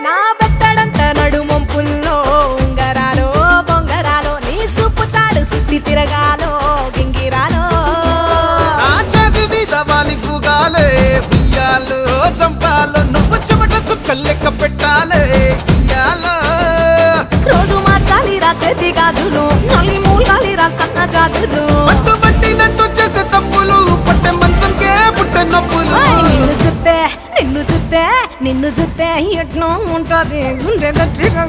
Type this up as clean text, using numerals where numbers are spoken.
నా బెత్తడంత నడుమొంపుల్లో ఉంగరాలో బొంగరాలో నీ సూపు తాడు సుట్టి తిరగాలో గింగిరాలో నా చేతి మీద వాలి పుగాలే బియ్యాలు చంపాలో నువ్వు చెమట చుక్కలు లెక్క పెట్టాలే ఇయ్యాలో రోజు మార్చాలిరా చేతి గాజులు నల్లి మూలాలిరా సన్న జాజులు పట్టు పట్టినట్టు చేస్తే తప్పులు పట్టే మంచంకే పుట్టే నొప్పులు నిన్ను చూస్తే ఎట్నో ఉంటది గుండె గట్టిగా